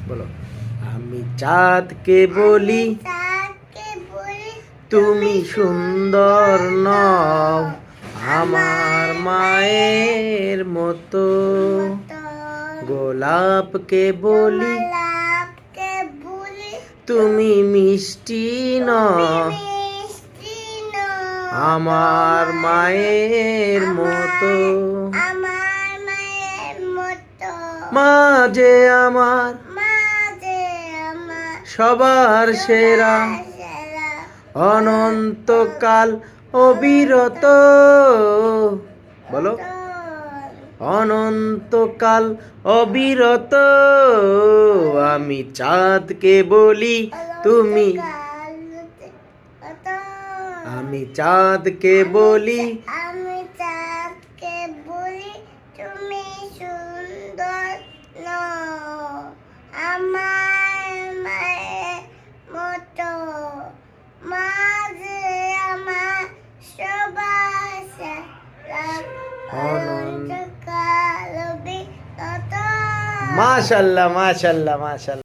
বলো। আমি চাঁদকে বলি তুমি সুন্দর নও, আমার মায়ের মতো। গোলাপকে বলি তুমি মিষ্টি নও, আমার মায়ের মতো। মাঝে আমার সবার সেরা, অনন্তকাল অবিরত। বলো। অনন্তকাল অবিরত। আমি চাঁদকে বলি তুমি, আমি চাঁদকে বলি তুমি সুন্দর নও, আমার মায়ের মতো। মাঝে আমার সবার সেরা, অনন্তকাল অবিরত। মাশাআল্লাহ মাশাআল্লাহ মাশাআল্লাহ।